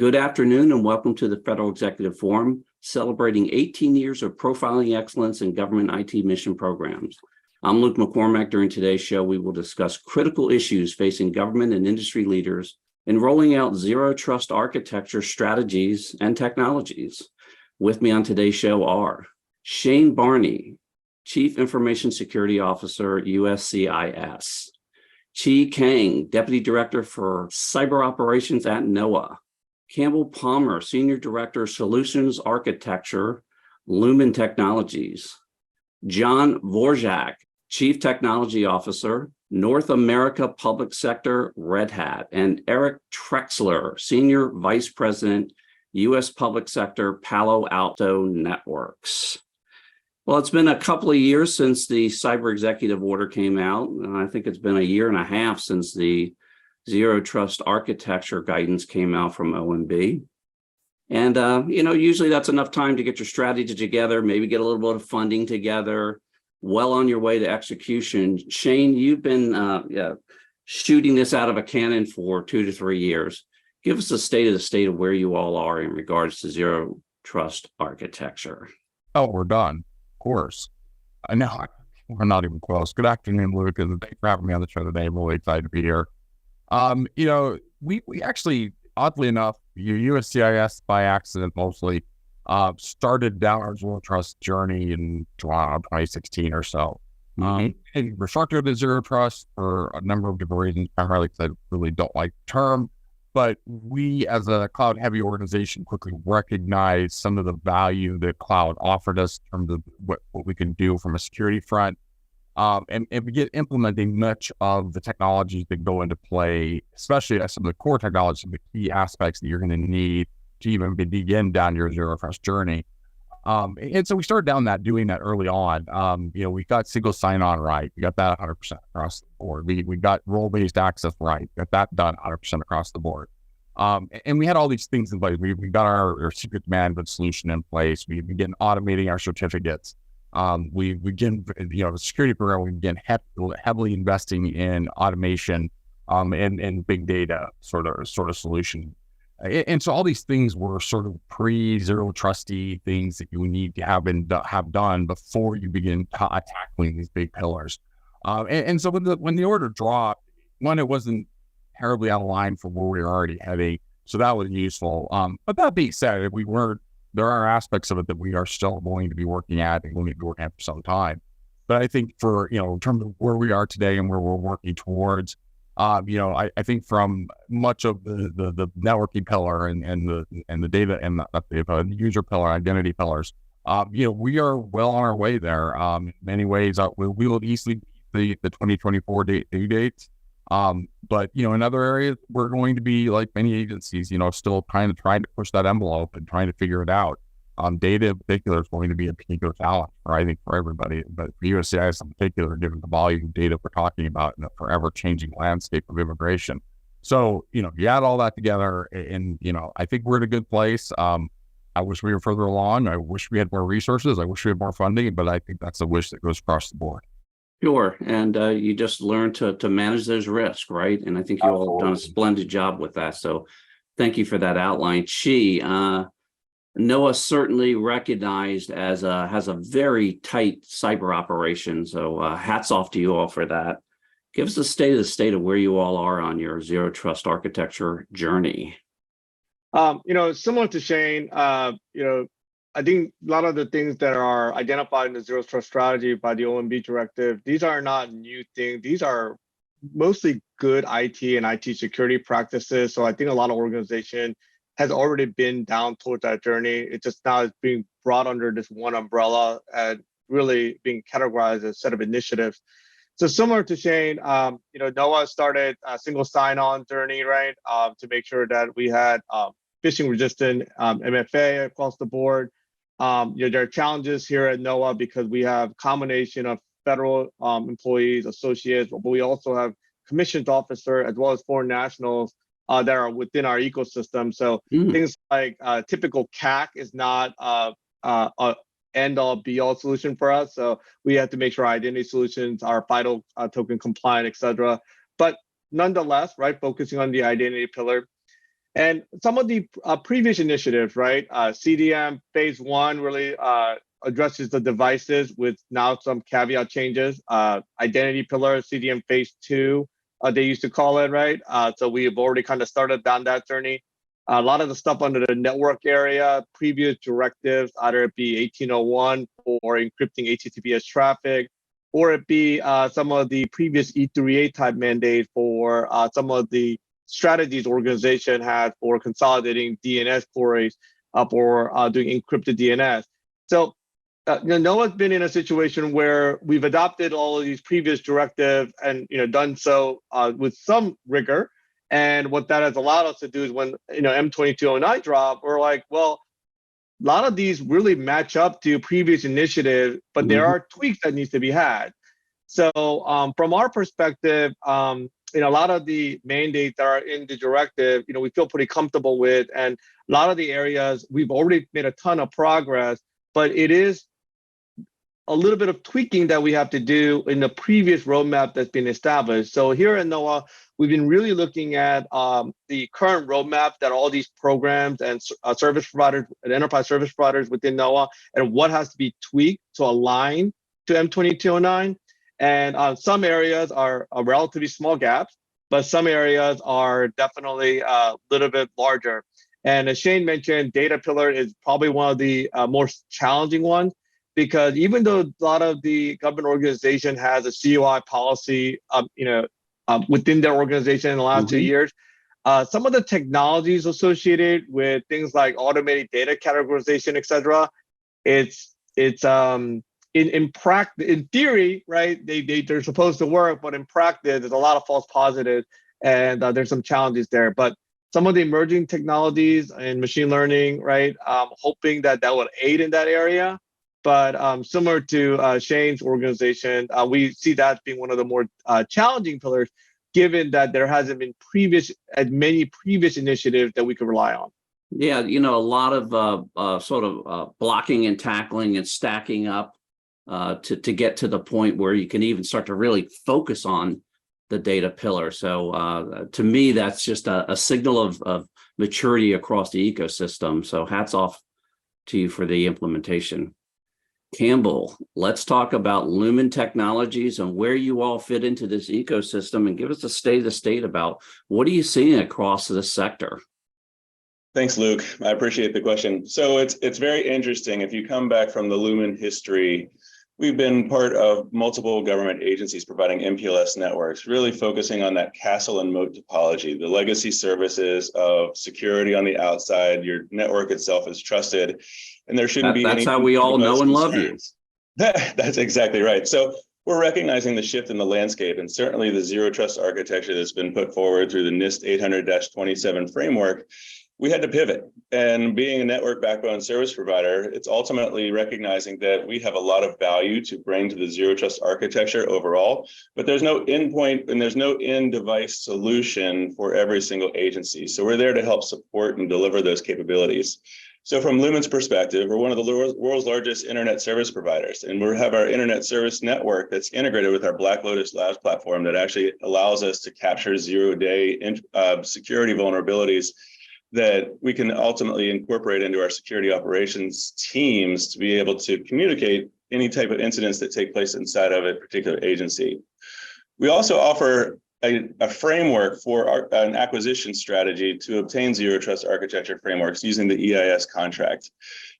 Good afternoon and welcome to the Federal Executive Forum, celebrating 18 years of profiling excellence in government IT mission programs. I'm Luke McCormack. During today's show, we will discuss critical issues facing government and industry leaders in rolling out zero trust architecture strategies and technologies. With me on today's show are Shane Barney, Chief Information Security Officer, USCIS, Chi Kang, Deputy Director for Cyber Operations at NOAA, Campbell Palmer, Senior Director, Solutions Architecture, Lumen Technologies, John Vorjak, Chief Technology Officer, North America Public Sector, Red Hat, and Eric Trexler, Senior Vice President, U.S. Public Sector, Palo Alto Networks. Well, it's been a couple of years since the Cyber Executive Order came out, and I think it's been a year and a half since the Zero Trust Architecture guidance came out from OMB. And, usually that's enough time to get your strategy together, maybe get a little bit of funding together, well on your way to execution. Shane, you've been shooting this out of a cannon for 2 to 3 years. Give us a state of where you all are in regards to Zero Trust Architecture. Oh, we're done. Of course. I know. We're not even close. Good afternoon, Luke, and thanks for having me on the show today. I'm really excited to be here. We actually, oddly enough, USCIS by accident mostly, started down our Zero Trust journey in 2016 or so. And we're structured as Zero Trust for a number of different reasons, primarily because I really don't like the term. But we, as a cloud-heavy organization, quickly recognized some of the value that cloud offered us in terms of what we can do from a security front. And we get implementing much of the technologies that go into play, especially as some of the core technologies, some of the key aspects that you're going to need to even begin down your Zero Trust journey. And so we started doing that early on. We got single sign-on right. We got that 100% across the board. We got role-based access right. Got that done 100% across the board. And we had all these things in place. We got our secret management solution in place. We began automating our certificates. We begin, the security program, we began heavily investing in automation, and big data sort of solution. And so all these things were sort of pre-zero trusty things that you need to have done before you begin tackling these big pillars. And so when the order dropped, one, it wasn't terribly out of line for where we were already heading, so that was useful. But that being said, there are aspects of it that we are still going to be working at and going to be working at for some time. But I think for, in terms of where we are today and where we're working towards, I think from much of the networking pillar and the data and the user pillar, identity pillars, we are well on our way there. In many ways, we will easily beat the 2024 due dates. But in other areas, we're going to be like many agencies, still trying to push that envelope and trying to figure it out. Data in particular is going to be a particular challenge, I think, for everybody, but for USCIS in particular, given the volume of data we're talking about in a forever changing landscape of immigration. So, you add all that together and, I think we're in a good place. I wish we were further along. I wish we had more resources. I wish we had more funding, but I think that's a wish that goes across the board. Sure. And you just learn to manage those risks, right? And I think you all have done a splendid job with that. So thank you for that outline. Chi, NOAA certainly recognized as has a very tight cyber operation. So hats off to you all for that. Give us a state of where you all are on your Zero Trust Architecture journey. Similar to Shane, I think a lot of the things that are identified in the Zero Trust strategy by the OMB directive, these are not new things. These are mostly good IT and IT security practices. So I think a lot of organizations has already been down towards that journey. It just now is being brought under this one umbrella and really being categorized as a set of initiatives. So similar to Shane, NOAA started a single sign-on journey, right, to make sure that we had phishing-resistant MFA across the board. There are challenges here at NOAA because we have a combination of federal employees, associates, but we also have commissioned officers as well as foreign nationals that are within our ecosystem. So things like typical CAC is not a end-all be-all solution for us. So we have to make sure our identity solutions are FIDO token compliant, et cetera. But nonetheless, right, focusing on the identity pillar. And some of the previous initiatives, right? CDM phase 1 really addresses the devices with now some caveat changes. Identity pillar, CDM phase 2, they used to call it, right? So we have already kind of started down that journey. A lot of the stuff under the network area, previous directives, either it be 1801 for encrypting HTTPS traffic, or it be some of the previous E3A type mandate for some of the strategies organization had for consolidating DNS queries or doing encrypted DNS. So NOAA's been in a situation where we've adopted all of these previous directives and done so with some rigor. And what that has allowed us to do is when M2209 dropped, we're like, well, a lot of these really match up to previous initiatives, but there are tweaks that needs to be had. So from our perspective, a lot of the mandates that are in the directive, we feel pretty comfortable with, and a lot of the areas we've already made a ton of progress, but it is a little bit of tweaking that we have to do in the previous roadmap that's been established. So here at NOAA, we've been really looking at the current roadmap that all these programs and service providers and enterprise service providers within NOAA, and what has to be tweaked to align to M2209. And some areas are relatively small gaps, but some areas are definitely a little bit larger. And as Shane mentioned, data pillar is probably one of the most challenging ones, because even though a lot of the government organization has a COI policy, within their organization in the last 2 years, some of the technologies associated with things like automated data categorization, et cetera, it's in theory, right? They're supposed to work, but in practice, there's a lot of false positives, and there's some challenges there. But some of the emerging technologies and machine learning, right? Hoping that would aid in that area. But similar to Shane's organization, we see that being one of the more challenging pillars, given that there hasn't been many previous initiatives that we could rely on. Yeah, a lot of sort of blocking and tackling and stacking up to get to the point where you can even start to really focus on the data pillar. So to me, that's just a signal of maturity across the ecosystem. So hats off to you for the implementation. Campbell, let's talk about Lumen Technologies and where you all fit into this ecosystem, and give us a state of the state about what are you seeing across this sector? Thanks, Luke. I appreciate the question. So it's very interesting. If you come back from the Lumen history, we've been part of multiple government agencies providing MPLS networks, really focusing on that castle and moat topology, the legacy services of security on the outside. Your network itself is trusted, and there shouldn't be any. That's how we all know and love you. That's exactly right. So we're recognizing the shift in the landscape, and certainly the zero trust architecture that's been put forward through the NIST 800-27 framework. We had to pivot, and being a network backbone service provider, it's ultimately recognizing that we have a lot of value to bring to the zero trust architecture overall, but there's no endpoint and there's no end device solution for every single agency. So we're there to help support and deliver those capabilities. So from Lumen's perspective, we're one of the world's largest internet service providers, and we have our internet service network that's integrated with our Black Lotus Labs platform that actually allows us to capture zero-day security vulnerabilities that we can ultimately incorporate into our security operations teams to be able to communicate any type of incidents that take place inside of a particular agency. We also offer a framework for an acquisition strategy to obtain zero trust architecture frameworks using the EIS contract,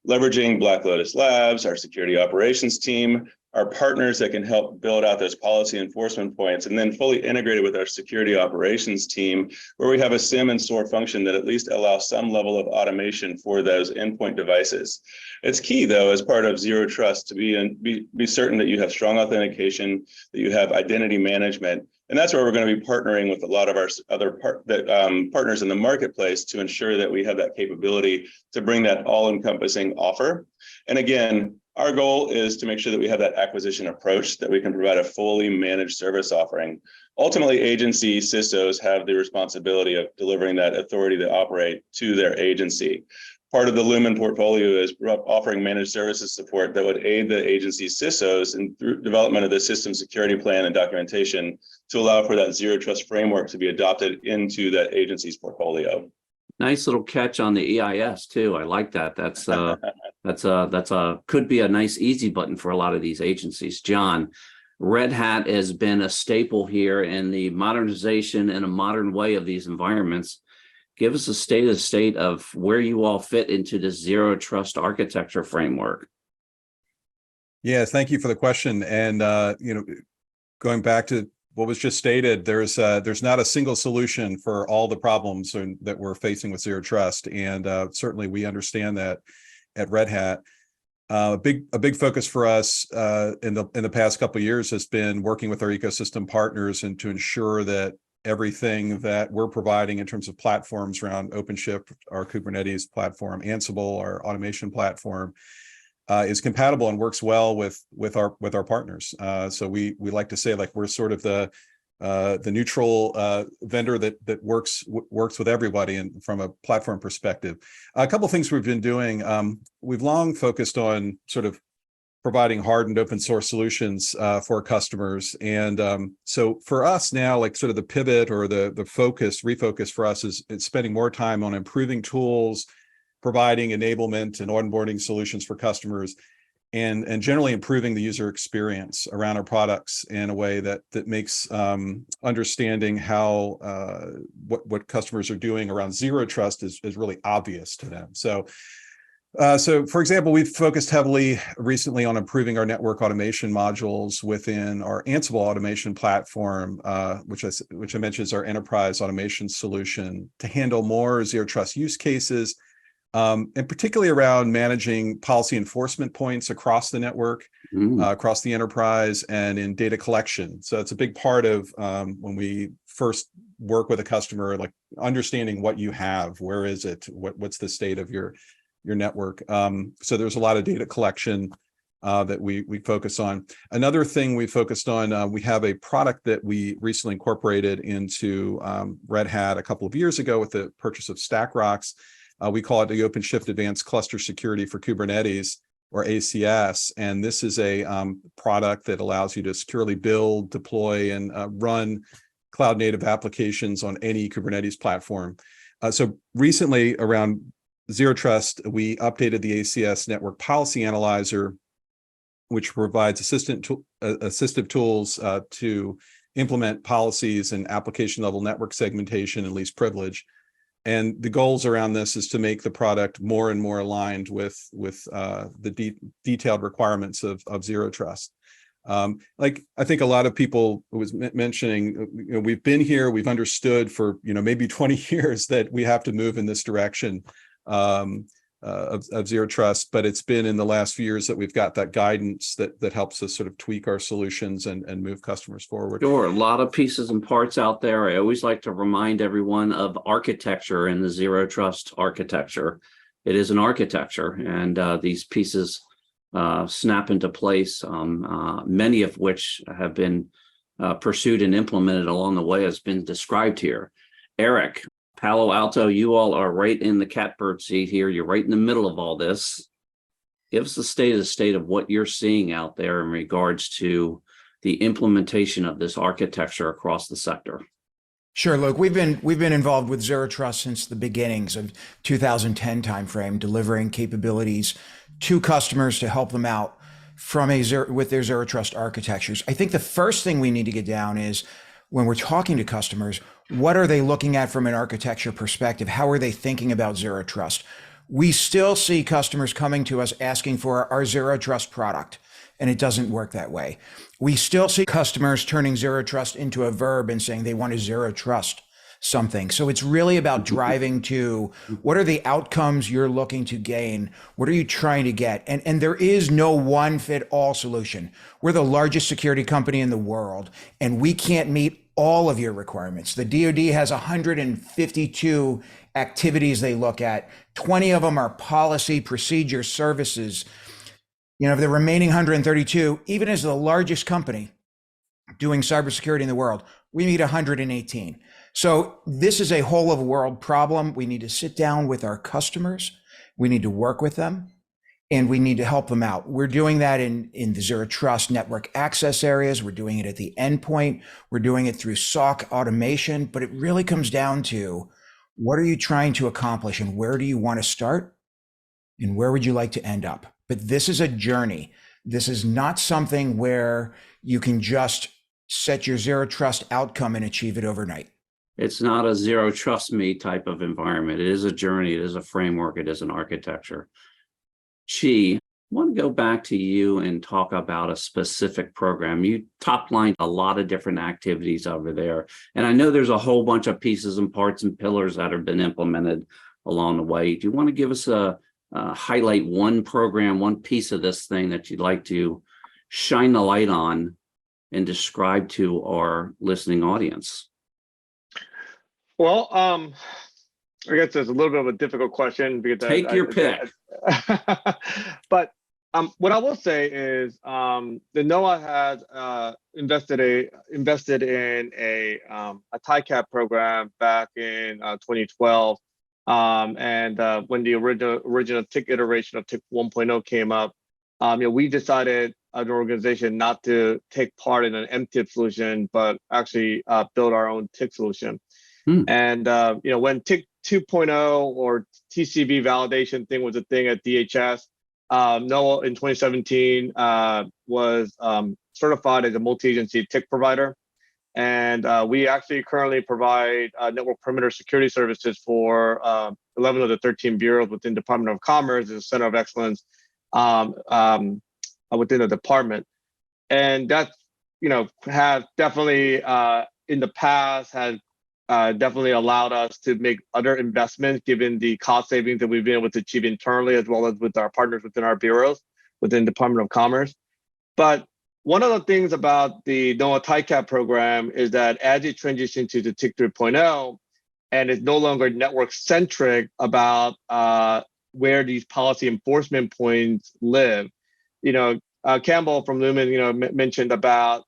leveraging Black Lotus Labs, our security operations team, our partners that can help build out those policy enforcement points, and then fully integrated with our security operations team, where we have a SIM and SOAR function that at least allows some level of automation for those endpoint devices. It's key, though, as part of zero trust to be certain that you have strong authentication, that you have identity management. And that's where we're going to be partnering with a lot of our other partners in the marketplace to ensure that we have that capability to bring that all-encompassing offer. And again, our goal is to make sure that we have that acquisition approach, that we can provide a fully managed service offering. Ultimately, agency CISOs have the responsibility of delivering that authority to operate to their agency. Part of the Lumen portfolio is offering managed services support that would aid the agency CISOs in development of the system security plan and documentation to allow for that zero trust framework to be adopted into that agency's portfolio. Nice little catch on the EIS too. I like that. That's could be a nice easy button for a lot of these agencies. John, Red Hat has been a staple here in the modernization in a modern way of these environments. Give us a state of where you all fit into the zero trust architecture framework. Yes, thank you for the question. And going back to what was just stated, there's not a single solution for all the problems that we're facing with zero trust, and certainly we understand that at Red Hat. A big focus for us in the past couple of years has been working with our ecosystem partners and to ensure that everything that we're providing in terms of platforms around OpenShift, our Kubernetes platform, Ansible, our automation platform, is compatible and works well with our partners. So we like to say, like, we're sort of the neutral vendor that works with everybody, and from a platform perspective. A couple of things we've been doing. We've long focused on sort of providing hardened open source solutions for customers. And so for us now, like, sort of the pivot or the refocus for us is it's spending more time on improving tools, providing enablement and onboarding solutions for customers, and generally improving the user experience around our products in a way that makes understanding how what customers are doing around zero trust is really obvious to them. So for example, we've focused heavily recently on improving our network automation modules within our Ansible automation platform, which I mentioned is our enterprise automation solution, to handle more zero trust use cases, and particularly around managing policy enforcement points across the network, across the enterprise, and in data collection. So it's a big part of when we first work with a customer, like understanding what you have, where is it, what's the state of your network. So there's a lot of data collection that we focus on. Another thing we focused on, we have a product that we recently incorporated into Red Hat a couple of years ago with the purchase of StackRox. We call it the OpenShift Advanced Cluster Security for Kubernetes, or ACS. And this is a product that allows you to securely build, deploy, and run cloud native applications on any Kubernetes platform. So recently, around zero trust, we updated the ACS Network Policy Analyzer, which provides assistive tools to implement policies and application level network segmentation and least privilege. And the goals around this is to make the product more and more aligned with the detailed requirements of zero trust. Like, I think a lot of people was mentioning, we've been here, we've understood for maybe 20 years that we have to move in this direction of zero trust, but it's been in the last few years that we've got that guidance that helps us sort of tweak our solutions and move customers forward. Sure, a lot of pieces and parts out there. I always like to remind everyone of architecture in the zero trust architecture. It is an architecture, and these pieces snap into place, many of which have been pursued and implemented along the way, as been described here. Eric, Palo Alto, you all are right in the catbird seat here. You're right in the middle of all this. Give us the state of what you're seeing out there in regards to the implementation of this architecture across the sector. Sure. Look, we've been involved with zero trust since the beginnings of 2010 timeframe, delivering capabilities to customers to help them out with their zero trust architectures. I think the first thing we need to get down is, when we're talking to customers, what are they looking at from an architecture perspective? How are they thinking about zero trust? We still see customers coming to us asking for our zero trust product, and it doesn't work that way. We still see customers turning zero trust into a verb and saying they want to zero trust something. So it's really about driving to what are the outcomes you're looking to gain? What are you trying to get? And there is no one fit all solution. We're the largest security company in the world, and we can't meet all of your requirements. The DoD has 152 activities they look at. 20 of them are policy, procedure, services. The remaining 132, even as the largest company doing cybersecurity in the world, we meet 118. So this is a whole of world problem. We need to sit down with our customers. We need to work with them, and we need to help them out. We're doing that in the zero trust network access areas. We're doing it at the endpoint. We're doing it through SOC automation, but it really comes down to, What are you trying to accomplish, and where do you want to start, and where would you like to end up? But this is a journey. This is not something where you can just set your zero trust outcome and achieve it overnight. It's not a zero trust me type of environment. It is a journey. It is a framework. It is an architecture. Chi, I want to go back to you and talk about a specific program. You top-lined a lot of different activities over there. And I know there's a whole bunch of pieces and parts and pillars that have been implemented along the way. Do you want to give us a highlight one program, one piece of this thing that you'd like to shine the light on and describe to our listening audience? Well, I guess it's a little bit of a difficult question because Take your pick. But what I will say is the NOAA has invested in a TICAP program back in 2012, and when the original TIC iteration of TIC 1.0 came up, we decided as an organization not to take part in an MTIP solution, but actually build our own TIC solution. And when TIC 2.0 or TCV validation thing was a thing at DHS, NOAA in 2017 was certified as a multi-agency TIC provider. And we actually currently provide network perimeter security services for 11 of the 13 bureaus within Department of Commerce as a center of excellence within the department. And that's, have definitely in the past had definitely allowed us to make other investments given the cost savings that we've been able to achieve internally as well as with our partners within our bureaus within Department of Commerce. But one of the things about the NOAA TICAP program is that as it transitions to the TIC 3.0 and it's no longer network centric about where these policy enforcement points live, Campbell from Lumen, mentioned about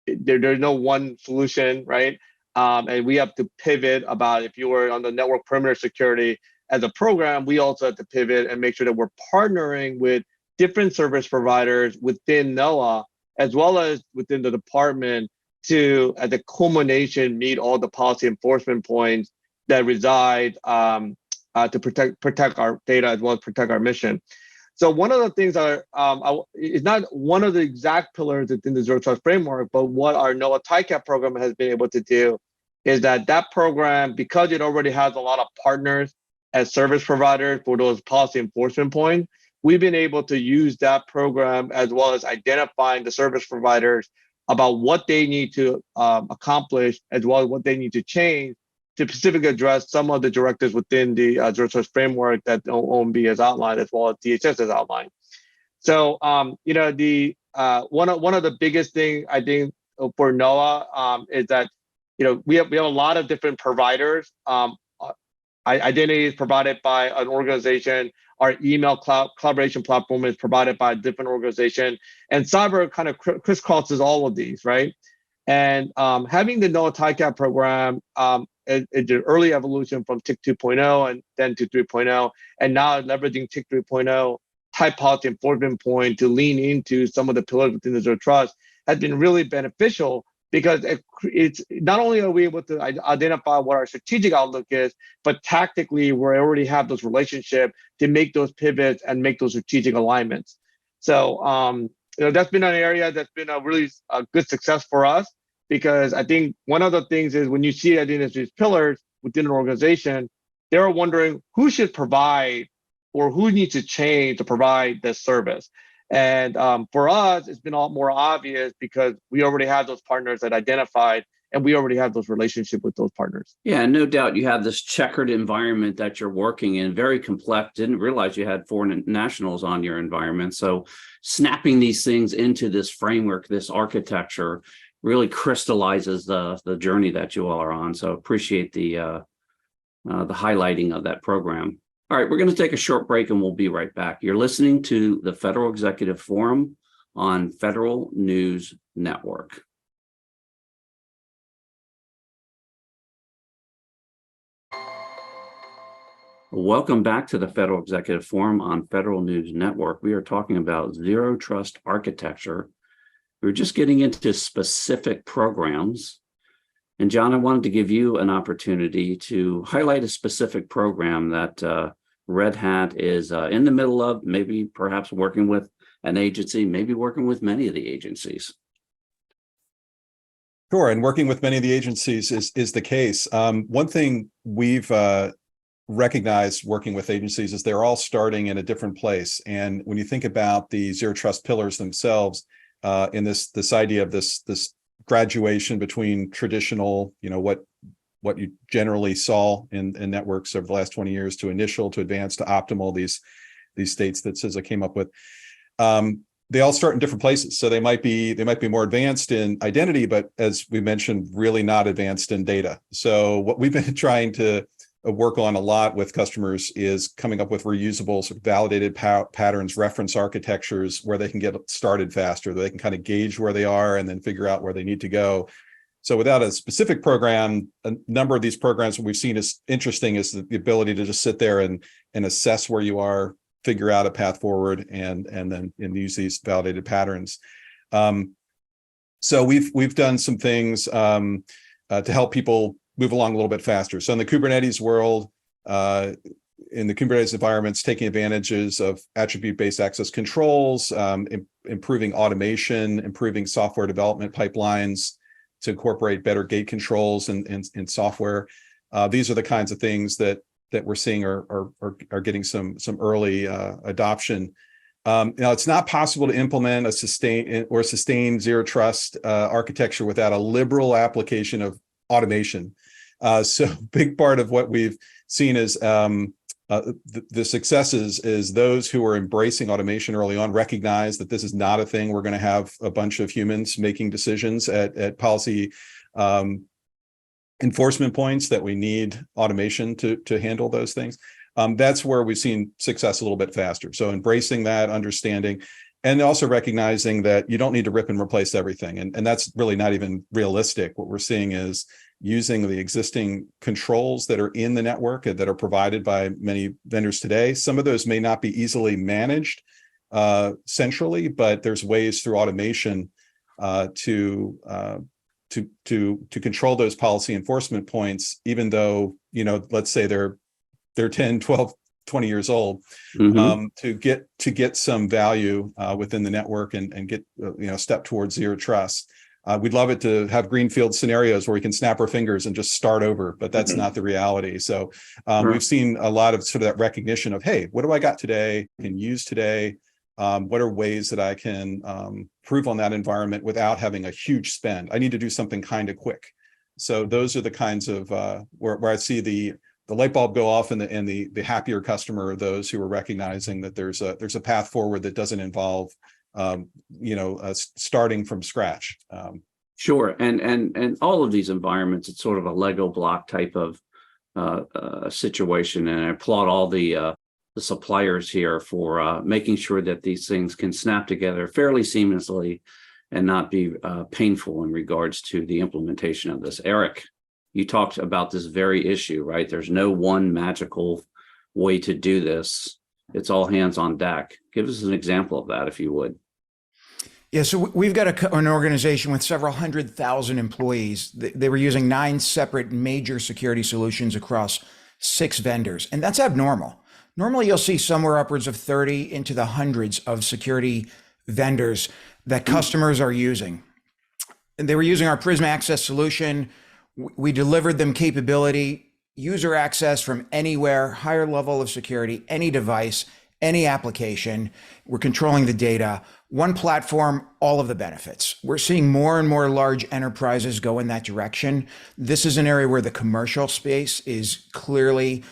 there's no one solution, right? And we have to pivot about if you were on the network perimeter security as a program, we also have to pivot and make sure that we're partnering with different service providers within NOAA, as well as within the department to, as a culmination, meet all the policy enforcement points that reside to protect our data as well as protect our mission. So one of the things that is not one of the exact pillars within the Zero Trust framework, but what our NOAA TICAP program has been able to do is that program, because it already has a lot of partners as service providers for those policy enforcement points, we've been able to use that program as well as identifying the service providers about what they need to accomplish as well as what they need to change to specifically address some of the directives within the Zero Trust framework that OMB has outlined as well as DHS has outlined. So, one of the biggest things I think for NOAA is that we have a lot of different providers. Identity is provided by an organization. Our email collaboration platform is provided by a different organization, and cyber kind of crisscrosses all of these, right? And having the NOAA TICAP program it's an early evolution from TIC 2.0 and then to 3.0, and now leveraging TIC 3.0 type policy enforcement point to lean into some of the pillars within the Zero Trust has been really beneficial because it's not only are we able to identify what our strategic outlook is, but tactically we already have those relationships to make those pivots and make those strategic alignments. So that's been an area that's been a really good success for us. Because I think one of the things is when you see these pillars within an organization, they're wondering who should provide or who needs to change to provide this service. And for us, it's been a lot more obvious because we already have those partners that identified and we already have those relationships with those partners. Yeah, no doubt you have this checkered environment that you're working in, very complex. Didn't realize you had foreign nationals on your environment. So snapping these things into this framework, this architecture, really crystallizes the journey that you all are on. So appreciate the highlighting of that program. All right, we're going to take a short break and we'll be right back. You're listening to the Federal Executive Forum on Federal News Network. Welcome back to the Federal Executive Forum on Federal News Network. We are talking about Zero Trust architecture. We're just getting into specific programs. And John, I wanted to give you an opportunity to highlight a specific program that Red Hat is in the middle of, maybe perhaps working with an agency, maybe working with many of the agencies. Sure, and working with many of the agencies is the case. One thing we've recognized working with agencies is they're all starting in a different place. And when you think about the zero trust pillars themselves, in this idea of this graduation between traditional, what you generally saw in networks over the last 20 years, to initial, to advanced, to optimal, these states that CISA came up with. They all start in different places. So they might be more advanced in identity, but as we mentioned, really not advanced in data. So what we've been trying to work on a lot with customers is coming up with reusable, sort of validated patterns, reference architectures where they can get started faster, they can kind of gauge where they are and then figure out where they need to go. So without a specific program, a number of these programs what we've seen is interesting is the ability to just sit there and assess where you are, figure out a path forward, and use these validated patterns. So we've done some things to help people move along a little bit faster. So in the Kubernetes world, in the Kubernetes environments, taking advantages of attribute-based access controls, improving automation, improving software development pipelines to incorporate better gate controls in software. These are the kinds of things that we're seeing are getting some early adoption. Now, it's not possible to implement a sustained zero trust architecture without a liberal application of automation. So big part of what we've seen is the successes is those who are embracing automation early on recognize that this is not a thing we're going to have a bunch of humans making decisions at policy enforcement points, that we need automation to handle those things. That's where we've seen success a little bit faster. So embracing that, understanding, and also recognizing that you don't need to rip and replace everything. And that's really not even realistic. What we're seeing is using the existing controls that are in the network that are provided by many vendors today. Some of those may not be easily managed centrally, but there's ways through automation to control those policy enforcement points, even though, let's say they're 10, 12, 20 years old, to get some value within the network and get, step towards zero trust. We'd love it to have greenfield scenarios where we can snap our fingers and just start over, but that's not the reality. So we've seen a lot of sort of that recognition of, hey, what do I got today and use today? What are ways that I can improve on that environment without having a huge spend? I need to do something kind of quick. So those are the kinds of where I see the light bulb go off, and the happier customer are those who are recognizing that there's a path forward that doesn't involve starting from scratch. Sure, and all of these environments, it's sort of a Lego block type of situation, and I applaud all the suppliers here for making sure that these things can snap together fairly seamlessly and not be painful in regards to the implementation of this. Eric, you talked about this very issue, right? There's no one magical way to do this. It's all hands on deck. Give us an example of that, if you would. Yeah, so we've got an organization with several 100,000 employees. They were using 9 separate major security solutions across 6 vendors, and that's abnormal. Normally, you'll see somewhere upwards of 30 into the hundreds of security vendors that customers are using. And they were using our Prisma Access solution. We delivered them capability, user access from anywhere, higher level of security, any device, any application. We're controlling the data. One platform, all of the benefits. We're seeing more and more large enterprises go in that direction. This is an area where the commercial space is clearly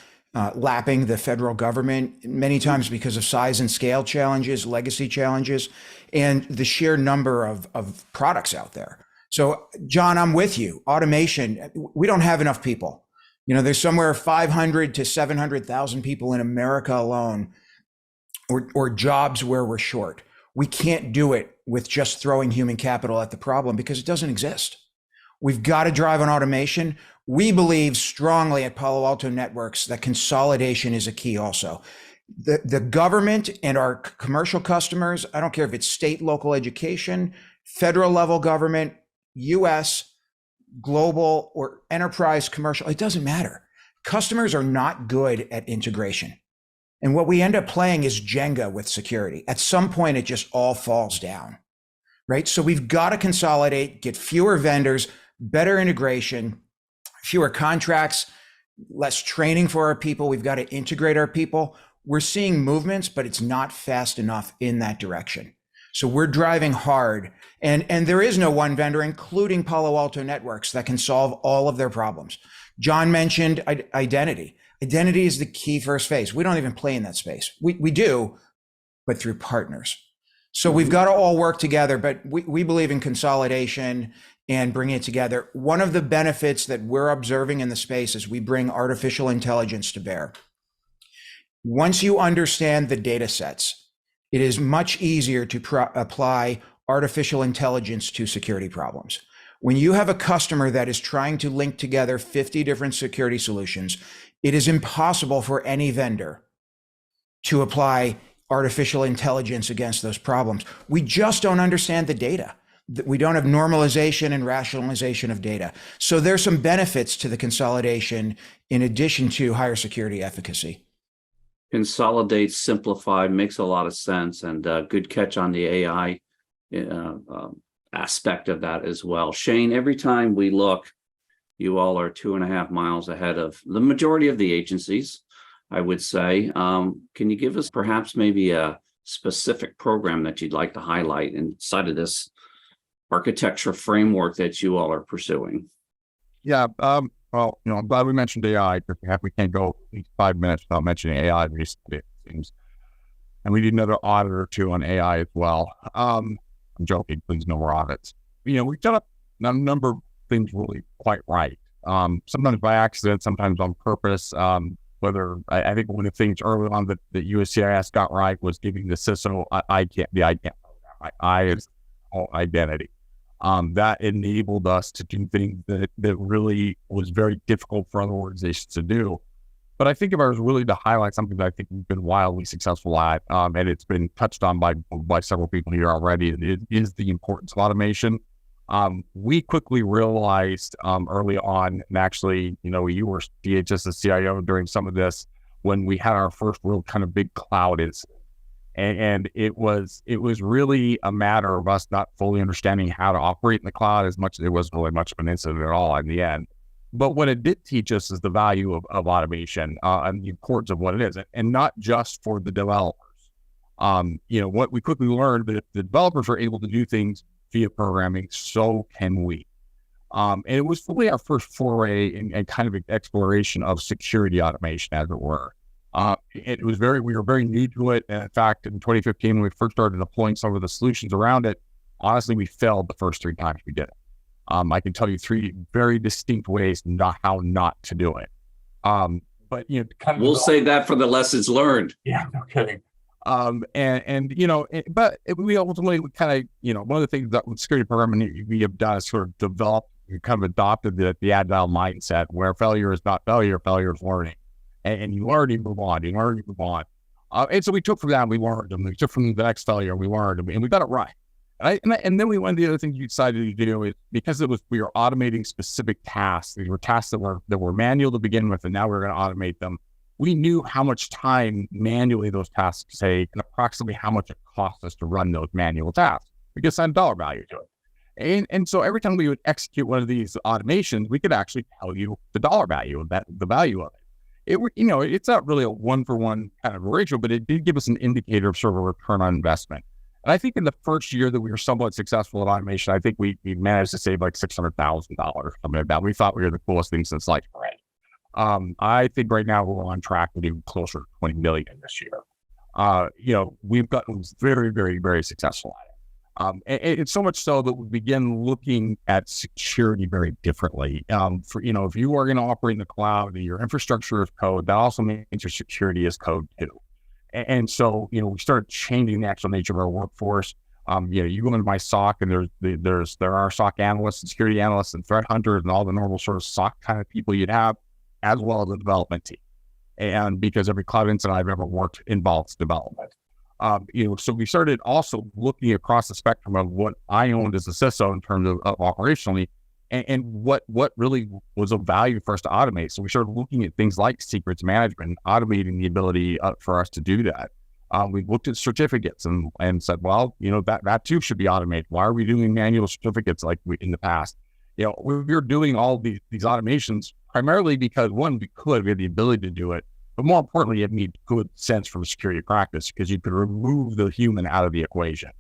lapping the federal government, many times because of size and scale challenges, legacy challenges, and the sheer number of products out there. So, John, I'm with you. Automation, we don't have enough people. There's somewhere 500 to 700,000 people in America alone, or jobs where we're short. We can't do it with just throwing human capital at the problem because it doesn't exist. We've got to drive on automation. We believe strongly at Palo Alto Networks that consolidation is a key also. The government and our commercial customers, I don't care if it's state, local education, federal level government, US, global or enterprise commercial, it doesn't matter. Customers are not good at integration. And what we end up playing is Jenga with security. At some point, it just all falls down, right? So we've got to consolidate, get fewer vendors, better integration, fewer contracts, less training for our people. We've got to integrate our people. We're seeing movements, but it's not fast enough in that direction. So we're driving hard. And there is no one vendor, including Palo Alto Networks, that can solve all of their problems. John mentioned identity. Identity is the key first phase. We don't even play in that space. We do, but through partners. So we've got to all work together, but we believe in consolidation and bringing it together. One of the benefits that we're observing in the space is we bring artificial intelligence to bear. Once you understand the data sets, it is much easier to apply artificial intelligence to security problems. When you have a customer that is trying to link together 50 different security solutions, it is impossible for any vendor to apply artificial intelligence against those problems. We just don't understand the data. We don't have normalization and rationalization of data. So there's some benefits to the consolidation in addition to higher security efficacy. Consolidate, simplify makes a lot of sense, and good catch on the AI aspect of that as well. Shane, every time we look, you all are 2.5 miles ahead of the majority of the agencies, I would say. Can you give us perhaps maybe a specific program that you'd like to highlight inside of this architecture framework that you all are pursuing? Yeah. Well, I'm glad we mentioned AI, because we can't go 5 minutes without mentioning AI recently, it seems. And we need another audit or two on AI as well. I'm joking, please, no more audits. We've done a number of things really quite right. Sometimes by accident, sometimes on purpose. I think one of the things early on that USCIS got right was giving the CISO the ICANN program. I is all identity. That enabled us to do things that really was very difficult for other organizations to do. But I think if I was really to highlight something that I think we've been wildly successful at, and it's been touched on by several people here already, it is the importance of automation. We quickly realized early on, and actually, you were DHS's CIO during some of this, when we had our first real kind of big cloud incident. And it was really a matter of us not fully understanding how to operate in the cloud as much as it wasn't really much of an incident at all in the end. But what it did teach us is the value of automation and the importance of what it is, and not just for the developers. What we quickly learned that if the developers are able to do things via programming, so can we. And it was really our first foray in kind of an exploration of security automation, as it were. We were very new to it. And in fact, in 2015, when we first started deploying some of the solutions around it, honestly, we failed the first 3 times we did it. I can tell you 3 very distinct ways how not to do it. But we'll save that for the lessons learned. Yeah, no kidding. But we ultimately kind of, one of the things that with security programming we have done is sort of developed, we kind of adopted the agile mindset where failure is not failure is learning. And you learn, you move on, and so we took from that, we learned, and we took from the next failure, we learned, and we got it right. And then one of the other things you decided to do is, because we were automating specific tasks, these were tasks that were manual to begin with, and now we're going to automate them. We knew how much time manually those tasks take and approximately how much it costs us to run those manual tasks. We could assign dollar value to it. And so every time we would execute one of these automations, we could actually tell you the dollar value of that, the value of it. It's not really a 1-for-1 kind of ratio, but it did give us an indicator of sort of a return on investment. And I think in the first year that we were somewhat successful at automation, I think we managed to save like $600,000, something like that. We thought we were the coolest thing since sliced bread. I think right now we're on track to do closer to 20 million this year. We've gotten very, very, very successful at it. And it's so much so that we begin looking at security very differently. If you are going to operate in the cloud, your infrastructure is code, that also means your security is code too. And so, we started changing the actual nature of our workforce. You go into my SOC and there are SOC analysts and security analysts and threat hunters and all the normal sort of SOC kind of people you'd have, as well as the development team. And because every cloud incident I've ever worked involves development. So we started also looking across the spectrum of what I owned as a CISO in terms of operationally, and what really was of value for us to automate. So we started looking at things like secrets management, automating the ability for us to do that. We looked at certificates and said, well, that too should be automated. Why are we doing manual certificates like we in the past? We were doing all these automations primarily because, one, we had the ability to do it, but more importantly, it made good sense from a security practice because you could remove the human out of the equation.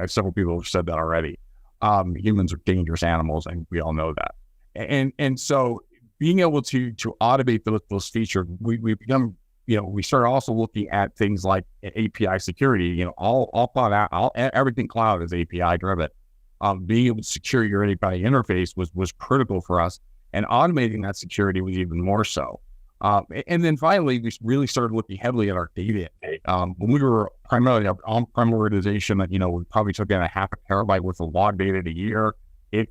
Several people have said that already. Humans are dangerous animals, and we all know that. And so being able to automate those features, we become, we started also looking at things like API security. All cloud, everything cloud is API driven. Being able to secure your API interface was critical for us, and automating that security was even more so. And then finally, we really started looking heavily at our data intake. When we were primarily an on-prem organization, that we probably took in a half a terabyte worth of log data a year. It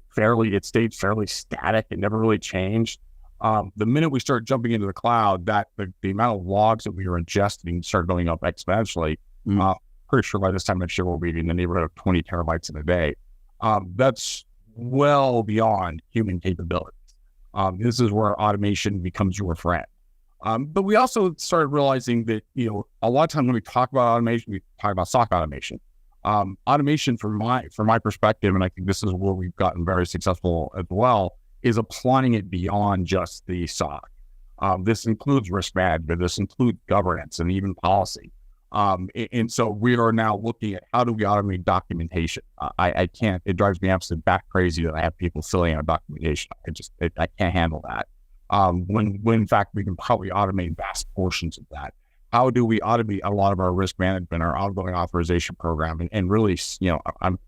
stayed fairly static. It never really changed. The minute we started jumping into the cloud, that the amount of logs that we were ingesting started going up exponentially. Pretty sure by this time next year we'll be in the neighborhood of 20 terabytes in a day. That's well beyond human capabilities. This is where automation becomes your friend. But we also started realizing that, a lot of times when we talk about automation, we talk about SOC automation. Automation from my perspective, and I think this is where we've gotten very successful as well, is applying it beyond just the SOC. This includes risk management, this includes governance and even policy. And so we are now looking at how do we automate documentation. I can't, it drives me absolutely back crazy that I have people filling out documentation. I can't handle that. When in fact we can probably automate vast portions of that. How do we automate a lot of our risk management, our ongoing authorization program, and really, I'm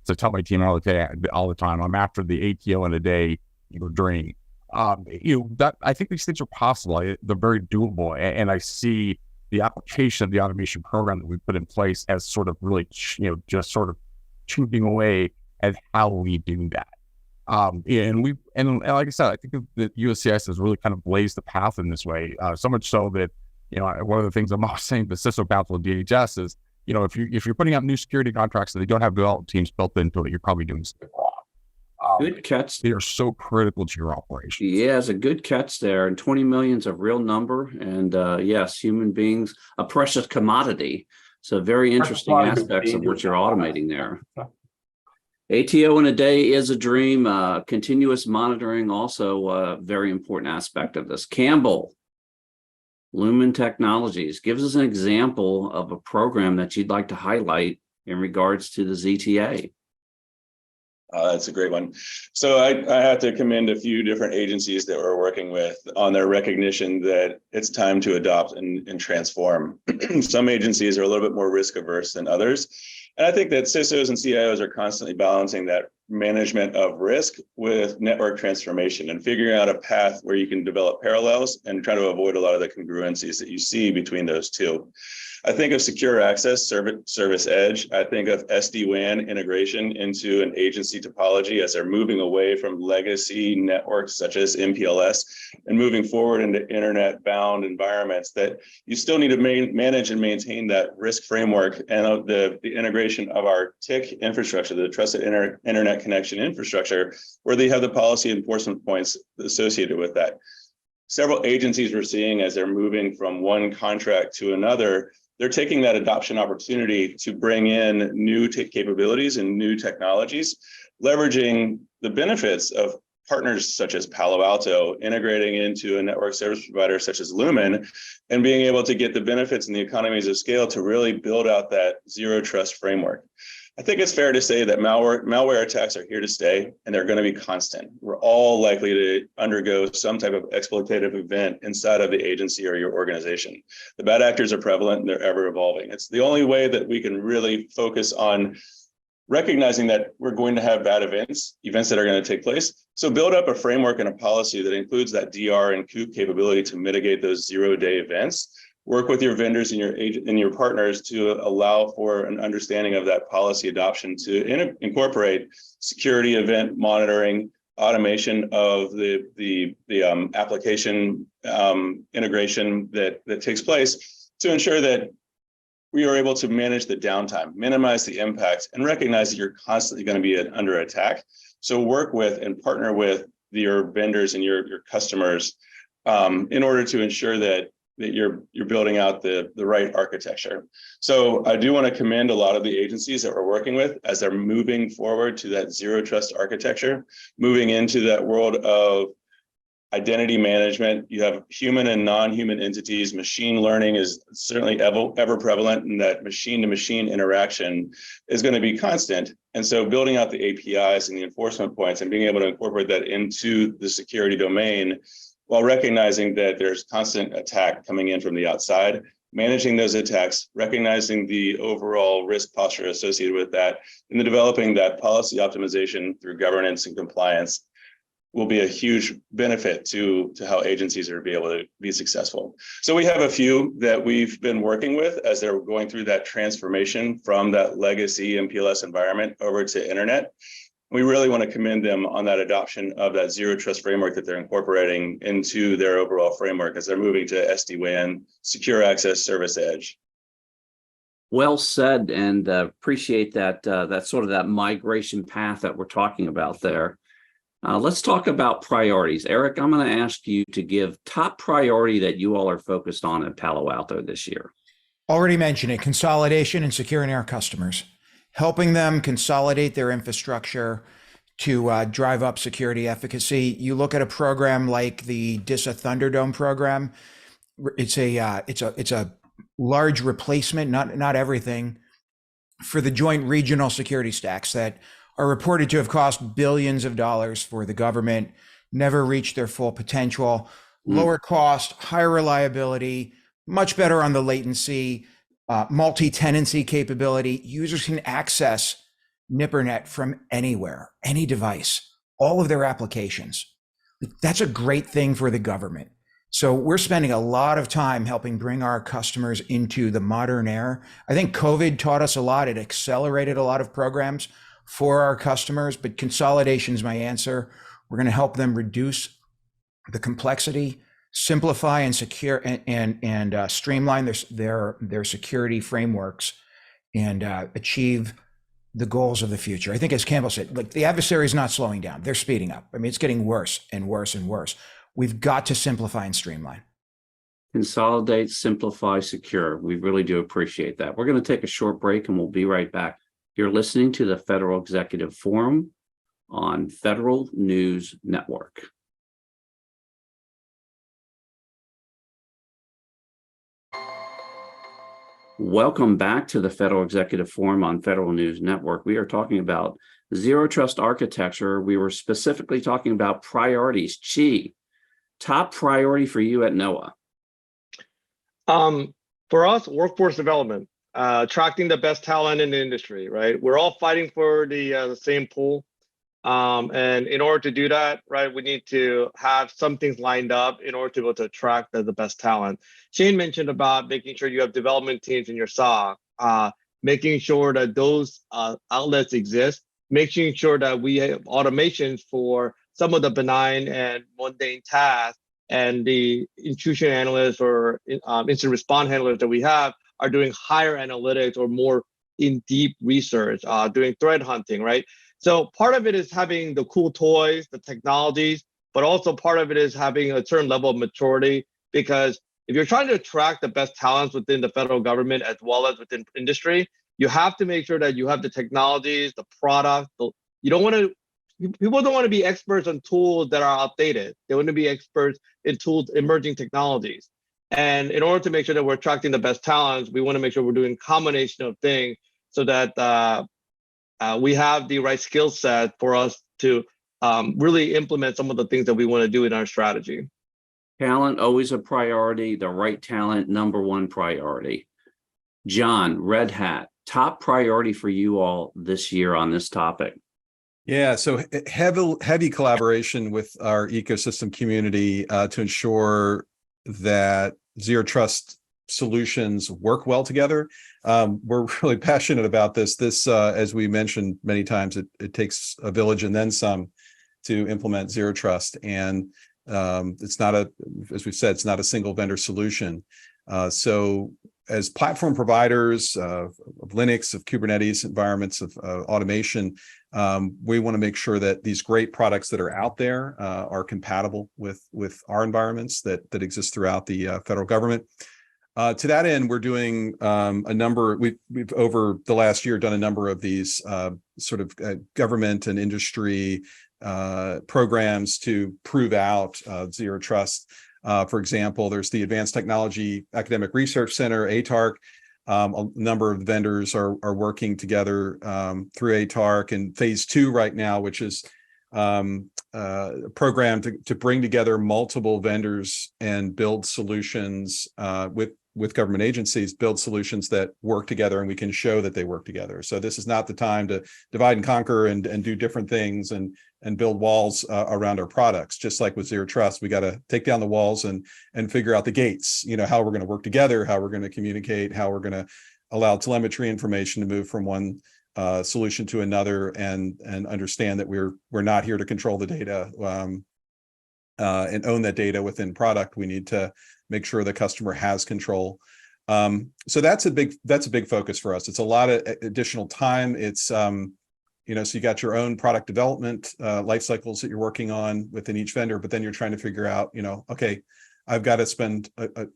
to tell my team all the time, I'm after the ATO in a day, dream. That I think these things are possible. They're very doable, and I see the application of the automation program that we put in place as sort of really, just sort of chipping away at how we do that. And like I said, I think that USCIS has really kind of blazed the path in this way. So much so that, one of the things I'm always saying to CISO Council and DHS is, if you're putting out new security contracts and they don't have development teams built into it, you're probably doing something wrong. Good catch. They are so critical to your operation. Yeah, it's a good catch there. And 20 million is a real number. And yes, human beings, a precious commodity. So very interesting aspects of what you're automating there. ATO in a day is a dream. Continuous monitoring, also a very important aspect of this. Campbell, Lumen Technologies, gives us an example of a program that you'd like to highlight in regards to the ZTA. That's a great one. So I have to commend a few different agencies that we're working with on their recognition that it's time to adopt and transform. Some agencies are a little bit more risk averse than others. And I think that CISOs and CIOs are constantly balancing that management of risk with network transformation and figuring out a path where you can develop parallels and try to avoid a lot of the congruencies that you see between those two. I think of secure access, service edge. I think of SD-WAN integration into an agency topology as they're moving away from legacy networks such as MPLS and moving forward into internet-bound environments that you still need to manage and maintain that risk framework and the integration of our TIC infrastructure, the trusted internet connection infrastructure, where they have the policy enforcement points associated with that. Several agencies we're seeing as they're moving from one contract to another, they're taking that adoption opportunity to bring in new capabilities and new technologies, leveraging the benefits of partners such as Palo Alto, integrating into a network service provider such as Lumen, and being able to get the benefits and the economies of scale to really build out that zero trust framework. I think it's fair to say that malware attacks are here to stay, and they're going to be constant. We're all likely to undergo some type of exploitative event inside of the agency or your organization. The bad actors are prevalent and they're ever evolving. It's the only way that we can really focus on recognizing that we're going to have bad events that are going to take place. So build up a framework and a policy that includes that DR and COOP capability to mitigate those zero-day events. Work with your vendors and your partners to allow for an understanding of that policy adoption to incorporate security event monitoring, automation of the application integration that takes place to ensure that we are able to manage the downtime, minimize the impacts, and recognize that you're constantly going to be under attack. So work with and partner with your vendors and your customers in order to ensure that you're building out the right architecture. So I do want to commend a lot of the agencies that we're working with as they're moving forward to that zero trust architecture, moving into that world of identity management. You have human and non-human entities. Machine learning is certainly ever prevalent, and that machine-to-machine interaction is going to be constant. And so building out the APIs and the enforcement points and being able to incorporate that into the security domain while recognizing that there's constant attack coming in from the outside, managing those attacks, recognizing the overall risk posture associated with that, and then developing that policy optimization through governance and compliance will be a huge benefit to how agencies are be able to be successful. So we have a few that we've been working with as they're going through that transformation from that legacy MPLS environment over to internet. We really want to commend them on that adoption of that zero trust framework that they're incorporating into their overall framework as they're moving to SD-WAN, secure access, service edge. Well said, and appreciate that that migration path that we're talking about there. Let's talk about priorities. Eric, I'm going to ask you to give top priority that you all are focused on at Palo Alto this year. Already mentioned it, consolidation and securing our customers, helping them consolidate their infrastructure to drive up security efficacy. You look at a program like the DISA Thunderdome program. It's a large replacement, not everything, for the joint regional security stacks that are reported to have cost billions of dollars for the government, never reached their full potential, lower cost, higher reliability, much better on the latency, multi-tenancy capability. Users can access NIPRNet from anywhere, any device, all of their applications. That's a great thing for the government. So we're spending a lot of time helping bring our customers into the modern era. I think COVID taught us a lot. It accelerated a lot of programs for our customers, but consolidation is my answer. We're going to help them reduce the complexity, simplify and secure and streamline their security frameworks, and achieve the goals of the future. I think, as Campbell said, like, the adversary is not slowing down; they're speeding up. I mean, it's getting worse and worse and worse. We've got to simplify and streamline. Consolidate, simplify, secure. We really do appreciate that. We're going to take a short break and we'll be right back. You're listening to the Federal Executive Forum on Federal News Network. Welcome back to the Federal Executive Forum on Federal News Network. We are talking about zero trust architecture. We were specifically talking about priorities. Chi, top priority for you at NOAA? For us, workforce development, attracting the best talent in the industry, right? We're all fighting for the same pool. And in order to do that, right, we need to have some things lined up in order to be able to attract the best talent. Shane mentioned about making sure you have development teams in your SOC, making sure that those outlets exist, making sure that we have automations for some of the benign and mundane tasks, and the intrusion analysts or incident response handlers that we have are doing higher analytics or more in-deep research, doing threat hunting, right? So part of it is having the cool toys, the technologies, but also part of it is having a certain level of maturity, because if you're trying to attract the best talents within the federal government as well as within industry, you have to make sure that you have the technologies, the product. You don't want to, people don't want to be experts on tools that are outdated. They want to be experts in tools, emerging technologies. And in order to make sure that we're attracting the best talents, we want to make sure we're doing a combination of things so that we have the right skill set for us to really implement some of the things that we want to do in our strategy. Talent, always a priority. The right talent, number one priority. John, Red Hat, top priority for you all this year on this topic? Yeah, so heavy collaboration with our ecosystem community to ensure that zero trust solutions work well together. We're really passionate about this. As we mentioned many times, it takes a village and then some to implement zero trust. And it's not as we've said, it's not a single vendor solution. So as platform providers of Linux, of Kubernetes environments, of automation, we want to make sure that these great products that are out there are compatible with our environments that exist throughout the federal government. To that end, we're doing a number. We've over the last year done a number of these sort of government and industry programs to prove out zero trust. For example, there's the Advanced Technology Academic Research Center, ATARC. A number of vendors are working together through ATARC, and phase 2 right now, which is a program to bring together multiple vendors and build solutions with government agencies, build solutions that work together, and we can show that they work together. So this is not the time to divide and conquer and do different things and build walls around our products. Just like with Zero Trust, we got to take down the walls and figure out the gates, how we're going to work together, how we're going to communicate, how we're going to allow telemetry information to move from one solution to another, and understand that we're not here to control the data and own that data within product. We need to make sure the customer has control. So that's a big focus for us. It's a lot of additional time. It's so you got your own product development life cycles that you're working on within each vendor, but then you're trying to figure out, okay, I've got to spend a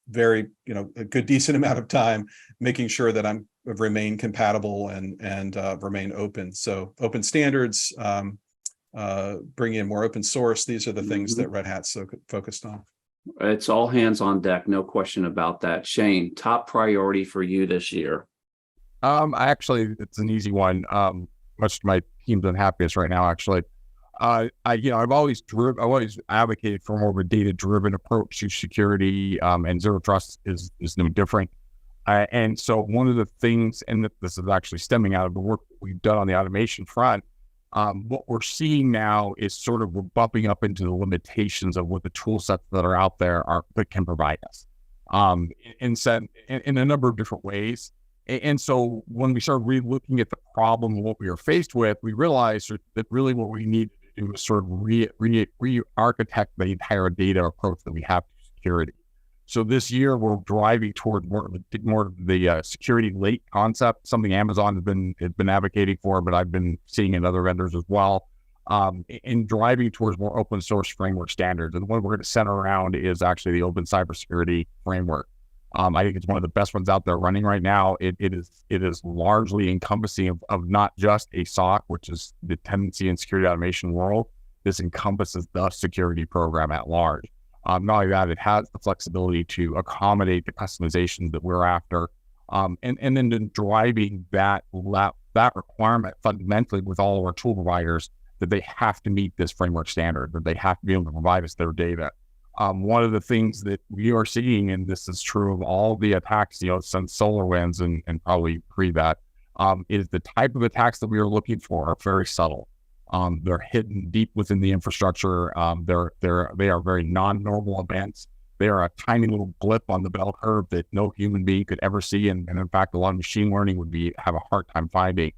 very, a good decent amount of time making sure that I'm remain compatible and remain open. So open standards, bring in more open source. These are the things that Red Hat's so focused on. It's all hands on deck, no question about that. Shane, top priority for you this year? Actually, it's an easy one. Much to my team's unhappiness right now, actually. I've always advocated for more of a data-driven approach to security, and Zero Trust is no different. And so one of the things, and this is actually stemming out of the work that we've done on the automation front, what we're seeing now is sort of we're bumping up into the limitations of what the tool sets that are out there that can provide us, in a number of different ways. And so when we started re-looking at the problem and what we were faced with, we realized that really what we needed to do was sort of re-architect the entire data approach that we have to security. So this year we're driving toward more of the security lake concept, something Amazon has been advocating for, but I've been seeing in other vendors as well, in driving towards more open source framework standards. And the one we're going to center around is actually the Open Cybersecurity Framework. I think it's one of the best ones out there running right now. It is largely encompassing of not just a SOC, which is the tendency in security automation world. This encompasses the security program at large. Not only that, it has the flexibility to accommodate the customizations that we're after, and then driving that requirement fundamentally with all of our tool providers that they have to meet this framework standard, that they have to be able to provide us their data. One of the things that we are seeing, and this is true of all the attacks, since SolarWinds and probably pre that, is the type of attacks that we are looking for are very subtle. They're hidden deep within the infrastructure. They are very non-normal events. They are a tiny little blip on the bell curve that no human being could ever see, and in fact, a lot of machine learning would have a hard time finding.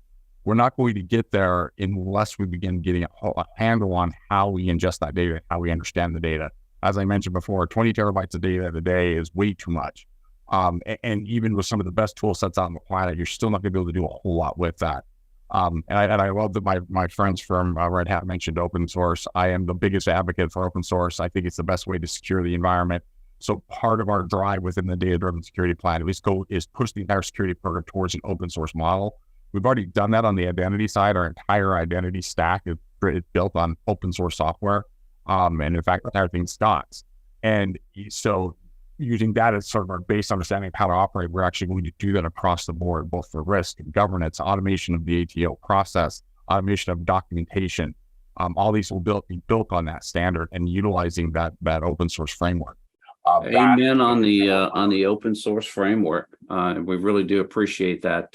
We're not going to get there unless we begin getting a handle on how we ingest that data, how we understand the data. As I mentioned before, 20 terabytes of data a day is way too much. And even with some of the best tool sets out on the planet, you're still not going to be able to do a whole lot with that. And I love that my friends from Red Hat mentioned open source. I am the biggest advocate for open source. I think it's the best way to secure the environment. So part of our drive within the data-driven security plan is push the entire security program towards an open source model. We've already done that on the identity side. Our entire identity stack is built on open source software. And in fact, the entire thing stocks. And so using that as sort of our base understanding of how to operate, we're actually going to do that across the board, both for risk and governance, automation of the ATO process, automation of documentation. All these will be built on that standard and utilizing that open source framework. Amen on the open source framework. We really do appreciate that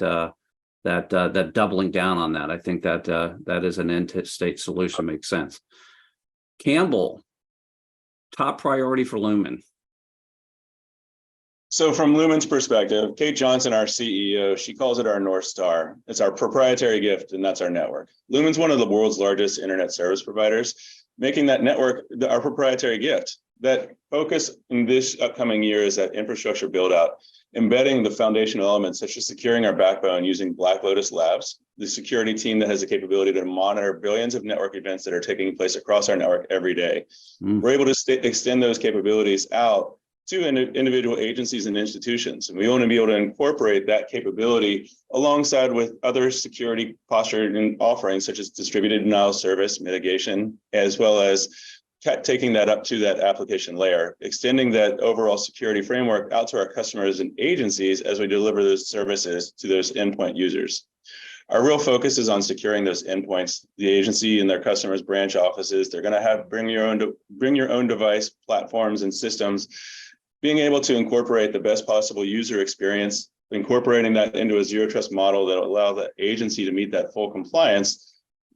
doubling down on that. I think that is an end state solution, makes sense. Campbell, top priority for Lumen. So from Lumen's perspective, Kate Johnson, our CEO, she calls it our North Star. It's our proprietary gift, and that's our network. Lumen's one of the world's largest internet service providers, making that network our proprietary gift. That focus in this upcoming year is that infrastructure build out embedding the foundational elements such as securing our backbone using Black Lotus Labs, the security team that has the capability to monitor billions of network events that are taking place across our network every day. We're able to extend those capabilities out to individual agencies and institutions. And we want to be able to incorporate that capability alongside with other security posture and offerings such as distributed denial of service mitigation, as well as taking that up to that application layer, extending that overall security framework out to our customers and agencies as we deliver those services to those endpoint users. Our real focus is on securing those endpoints. The agency and their customers' branch offices, they're going to have bring your own device platforms and systems, being able to incorporate the best possible user experience, incorporating that into a zero trust model that will allow the agency to meet that full compliance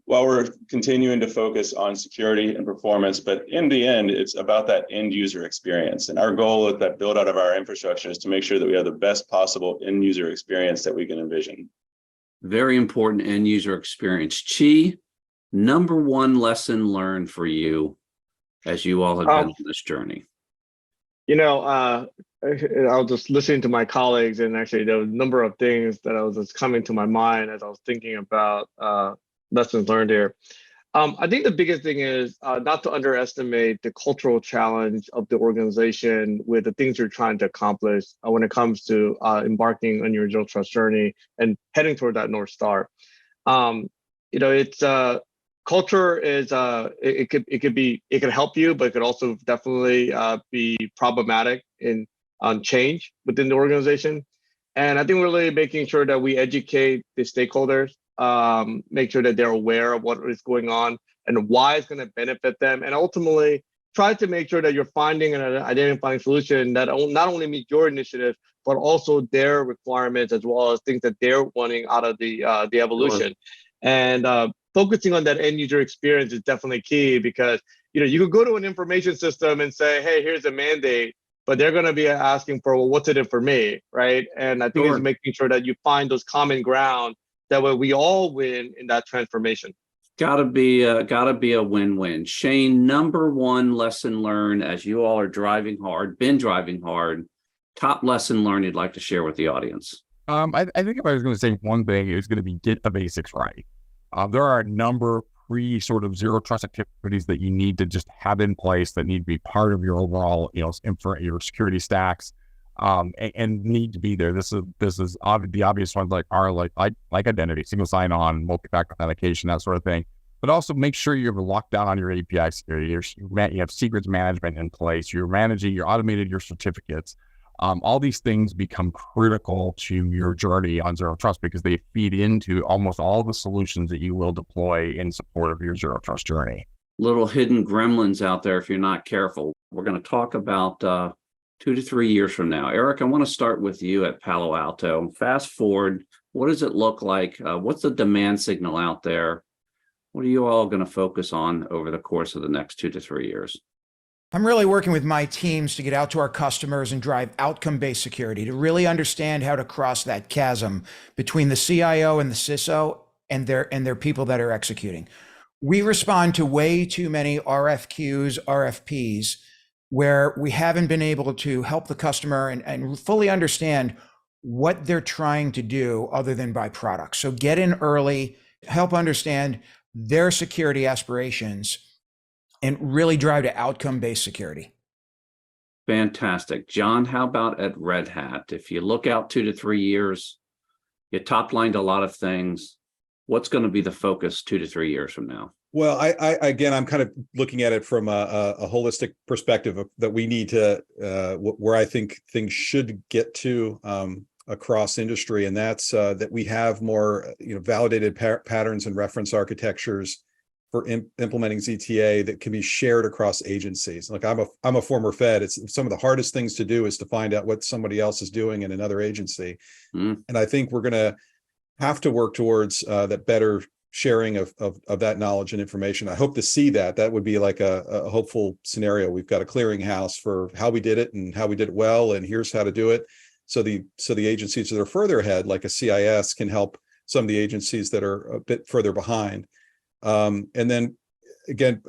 while we're continuing to focus on security and performance. But in the end, it's about that end user experience. And our goal with that build out of our infrastructure is to make sure that we have the best possible end user experience that we can envision. Very important end user experience. Chi, number one lesson learned for you as you all have been on this journey? I was just listening to my colleagues, and actually there was a number of things that was just coming to my mind as I was thinking about lessons learned here. I think the biggest thing is not to underestimate the cultural challenge of the organization with the things you're trying to accomplish when it comes to embarking on your zero trust journey and heading toward that North Star. It's culture is it could help you, but it could also definitely be problematic on change within the organization. And I think really making sure that we educate the stakeholders, make sure that they're aware of what is going on and why it's going to benefit them, and ultimately try to make sure that you're finding and identifying solution that not only meet your initiative, but also their requirements as well as things that they're wanting out of the evolution. Sure. And focusing on that end user experience is definitely key, because you could go to an information system and say, hey, here's a mandate, but they're going to be asking for, well, what's in it for me, right? And I think it's making sure that you find those common ground. That way we all win in that transformation. Gotta be a win-win. Shane, number one lesson learned as you all are been driving hard, top lesson learned you'd like to share with the audience. I think if I was going to say one thing, it was going to be get the basics right. There are a number of sort of zero trust activities that you need to just have in place that need to be part of your overall, your security stacks. And need to be there. This is the obvious ones like identity, single sign-on, multi-factor authentication, that sort of thing. But also make sure you have locked down on your API security. You have secrets management in place. You're automated your certificates. All these things become critical to your journey on zero trust because they feed into almost all the solutions that you will deploy in support of your zero trust journey. Little hidden gremlins out there if you're not careful. We're going to talk about 2 to 3 years from now. Eric, I want to start with you at Palo Alto. Fast forward, what does it look like? What's the demand signal out there? What are you all going to focus on over the course of the next 2 to 3 years? I'm really working with my teams to get out to our customers and drive outcome-based security, to really understand how to cross that chasm between the CIO and the CISO and their people that are executing. We respond to way too many RFQs, RFPs, where we haven't been able to help the customer and fully understand what they're trying to do other than buy products. So get in early, help understand their security aspirations, and really drive to outcome-based security. Fantastic. John, how about at Red Hat? If you look out 2 to 3 years, you top-lined a lot of things. What's going to be the focus 2 to 3 years from now? Well, I'm kind of looking at it from a holistic perspective that we need to, where I think things should get to across industry, and that's that we have more, validated patterns and reference architectures for implementing ZTA that can be shared across agencies. Like I'm a former Fed. It's some of the hardest things to do is to find out what somebody else is doing in another agency, and I think we're going to have to work towards that better sharing of that knowledge and information. I hope to see that. That would be like a hopeful scenario. We've got a clearinghouse for how we did it and how we did it well, and here's how to do it. So the agencies that are further ahead, like a CIS, can help some of the agencies that are a bit further behind. And then again,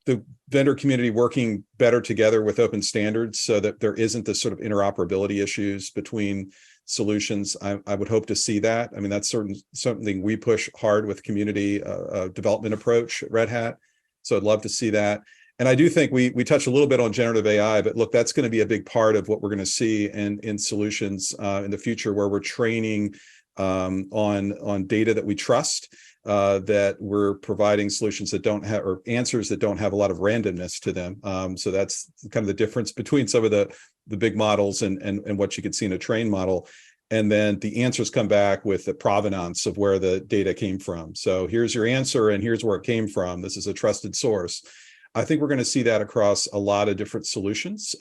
the vendor community working better together with open standards so that there isn't this sort of interoperability issues between solutions. I would hope to see that. I mean, that's something we push hard with community development approach at Red Hat. So I'd love to see that. And I do think we touched a little bit on generative AI, but look, that's going to be a big part of what we're going to see in solutions in the future, where we're training on data that we trust, that we're providing solutions that don't have, or answers that don't have a lot of randomness to them. So that's kind of the difference between some of the big models and what you could see in a trained model. And then the answers come back with the provenance of where the data came from. So here's your answer and here's where it came from. This is a trusted source. I think we're going to see that across a lot of different solutions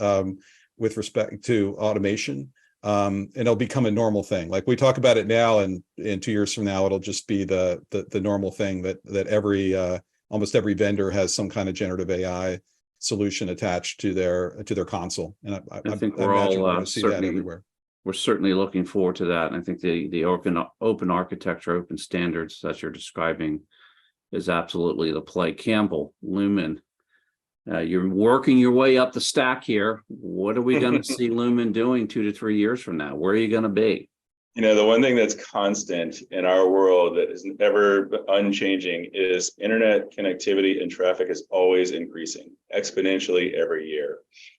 with respect to automation. And it'll become a normal thing. Like we talk about it now, and in 2 years from now, it'll just be the normal thing that almost every vendor has some kind of generative AI solution attached to their console. And I think I we're imagine all we're going to see that everywhere. We're certainly looking forward to that. And I think the open architecture, open standards that you're describing is absolutely the play. Campbell, Lumen, you're working your way up the stack here. What are we going to see Lumen doing 2 to 3 years from now? Where are you going to be? You know, the one thing that's constant in our world that is ever unchanging is internet connectivity and traffic is always increasing exponentially every year.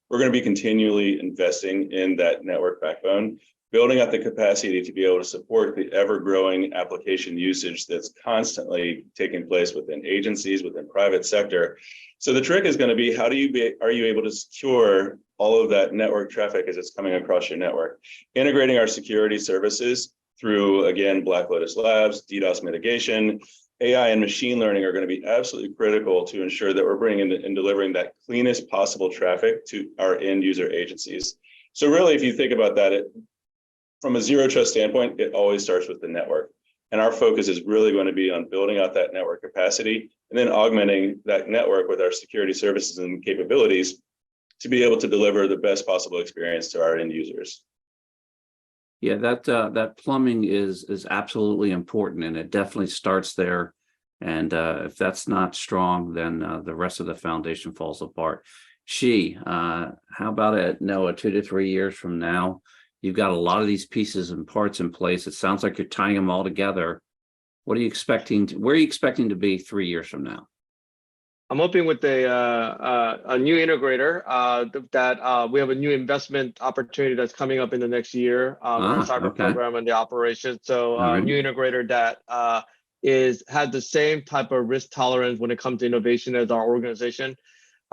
We're going to be continually investing in that network backbone, building up the capacity to be able to support the ever-growing application usage that's constantly taking place within agencies, within private sector. So the trick is going to be, are you able to secure all of that network traffic as it's coming across your network? Integrating our security services through, again, Black Lotus Labs, DDoS mitigation, AI and machine learning are going to be absolutely critical to ensure that we're bringing and delivering that cleanest possible traffic to our end user agencies. So really, if you think about that, from a zero trust standpoint, it always starts with the network. And our focus is really going to be on building out that network capacity and then augmenting that network with our security services and capabilities to be able to deliver the best possible experience to our end users. Yeah, that plumbing is absolutely important, and it definitely starts there. And if that's not strong, then the rest of the foundation falls apart. How about it, Noah, 2 to 3 years from now? You've got a lot of these pieces and parts in place. It sounds like you're tying them all together. What are you expecting? Where are you expecting to be 3 years from now? I'm hoping with a new integrator that we have a new investment opportunity that's coming up in the next year in our cyber program and the operation. So new integrator that has the same type of risk tolerance when it comes to innovation as our organization.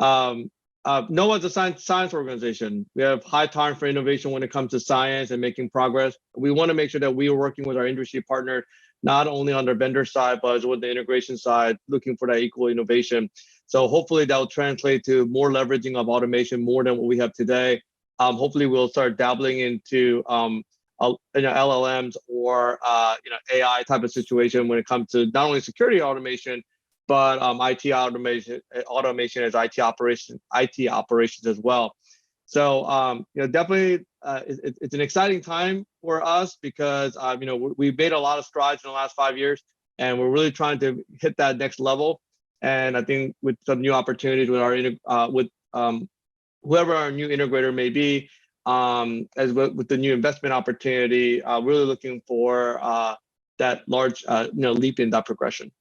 NOAA is a science organization. We have high tolerance for innovation when it comes to science and making progress. We want to make sure that we are working with our industry partners, not only on the vendor side, but as well the integration side, looking for that equal innovation. So hopefully that will translate to more leveraging of automation, more than what we have today. Hopefully we'll start dabbling into LLMs or AI type of situation when it comes to not only security automation, but IT automation as IT operations as well. So definitely it's an exciting time for us because we've made a lot of strides in the last 5 years, and we're really trying to hit that next level. And I think with some new opportunities with whoever our new integrator may be, as well with the new investment opportunity, really looking for that large leap in that progression.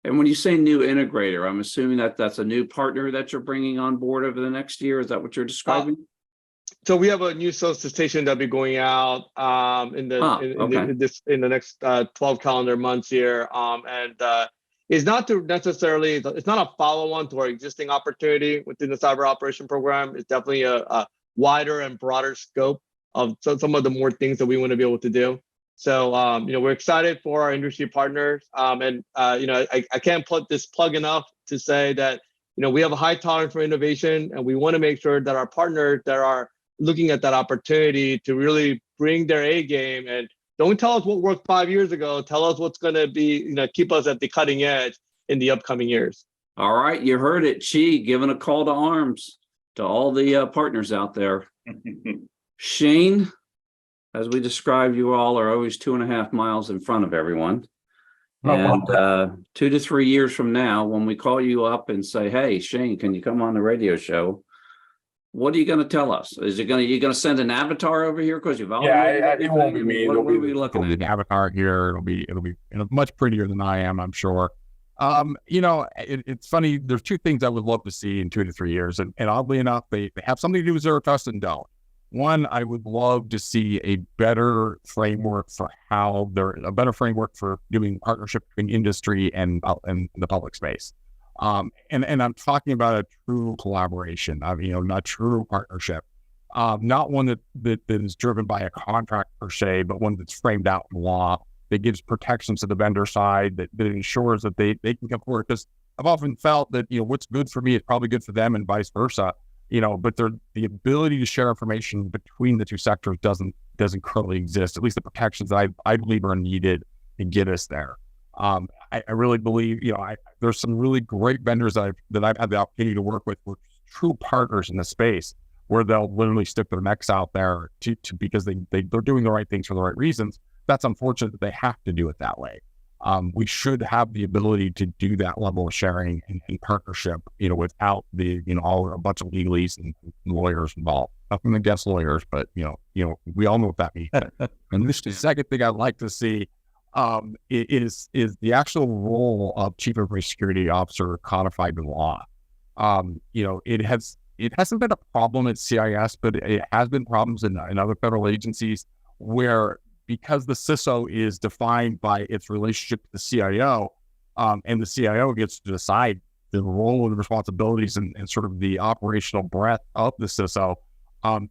And when you say new integrator, I'm assuming that that's a new partner that you're bringing on board over the next year. Is that what you're describing? So we have a new solicitation that'll be going out in the next 12 calendar months here, and it's not it's not a follow-on to our existing opportunity within the cyber operation program. It's definitely a wider and broader scope of some of the more things that we want to be able to do. So we're excited for our industry partners, and I can't put this plug enough to say that we have a high tolerance for innovation, and we want to make sure that our partners that are looking at that opportunity to really bring their A game, and don't tell us what worked 5 years ago. Tell us what's going to be keep us at the cutting edge in the upcoming years. All right, you heard it, Chi, giving a call to arms to all the partners out there. Shane, as we described, you all are always 2.5 miles in front of everyone. And 2 to 3 years from now, when we call you up and say, "Hey, Shane, can you come on the radio show?" What are you going to tell us? Is it going to you going to send an avatar over here because you've automated it won't be me. What, It'll what are be we looking an at? avatar here. It'll be much prettier than I am, I'm sure. It's funny. There's two things I would love to see in 2 to 3 years, and oddly enough, they have something to do with zero trust and don't. One, I would love to see a better framework for a better framework for doing partnership between industry and the public space. And I'm talking about a true collaboration. Not true partnership, not one that is driven by a contract per se, but one that's framed out in law that gives protections to the vendor side that ensures that they can come forward. Because I've often felt that what's good for me is probably good for them and vice versa. But the ability to share information between the two sectors doesn't currently exist. At least the protections that I believe are needed to get us there. I really believe, there's some really great vendors that I've had the opportunity to work with true partners in the space, where they'll literally stick their necks out there because they're doing the right things for the right reasons. That's unfortunate that they have to do it that way. We should have the ability to do that level of sharing and partnership, without a bunch of legalese and lawyers involved. Nothing against lawyers, but we all know what that means. And the second thing I'd like to see is the actual role of Chief Information Security Officer codified in law. It hasn't been a problem at CIS, but it has been problems in other federal agencies where, because the CISO is defined by its relationship to the CIO, and the CIO gets to decide the role and the responsibilities and sort of the operational breadth of the CISO,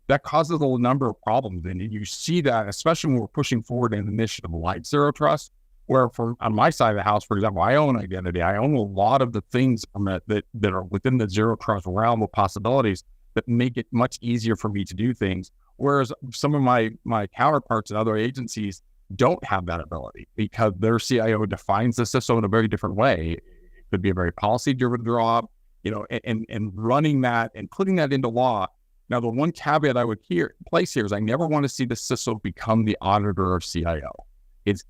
that causes a number of problems. And you see that, especially when we're pushing forward an initiative like Zero Trust, where on my side of the house, for example, I own identity. I own a lot of the things that are within the Zero Trust realm of possibilities that make it much easier for me to do things. Whereas some of my counterparts in other agencies don't have that ability because their CIO defines the CISO in a very different way. It could be a very policy-driven job, and running that and putting that into law. Now, the one caveat I would place here is I never want to see the CISO become the auditor of CIO.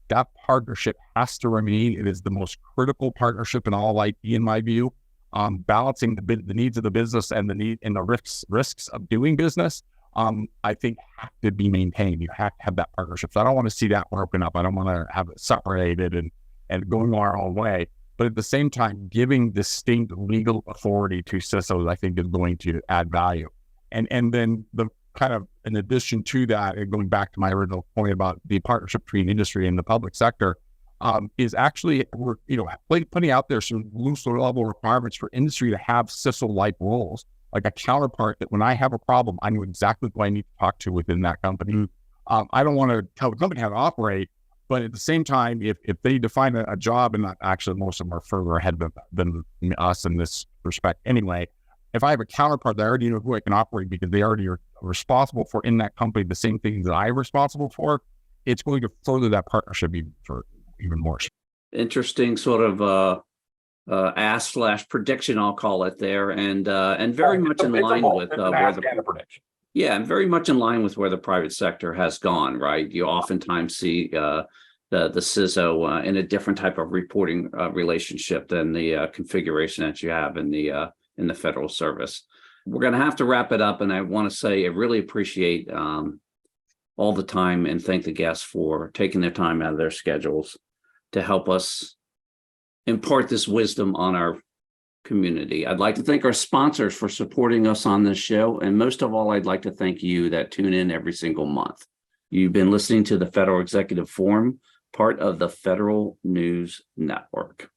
That partnership has to remain. It is the most critical partnership in all IT, in my view. Balancing the needs of the business and the risks of doing business. I think have to be maintained. You have to have that partnership. So I don't want to see that broken up. I don't want to have it separated and going our own way. But at the same time, giving distinct legal authority to CISOs, I think, is going to add value. And then the kind of, in addition to that, and going back to my original point about the partnership between industry and the public sector, is actually we're putting out there some looser level requirements for industry to have CISO-like roles. Like a counterpart that when I have a problem, I know exactly who I need to talk to within that company. I don't want to tell the company how to operate, but at the same time, if they define a job, and actually most of them are further ahead than us in this respect anyway, if I have a counterpart that I already know who I can operate because they already are responsible for in that company the same things that I'm responsible for, it's going to further that partnership even more. Interesting sort of ask/prediction, I'll call it there, and very much in line with where the prediction. Yeah, and very much in line with where the private sector has gone. Right, you oftentimes see the CISO in a different type of reporting relationship than the configuration that you have in the federal service. We're going to have to wrap it up, and I want to say I really appreciate all the time and thank the guests for taking their time out of their schedules to help us impart this wisdom on our community. I'd like to thank our sponsors for supporting us on this show. And most of all, I'd like to thank you that tune in every single month. You've been listening to the Federal Executive Forum, part of the Federal News Network.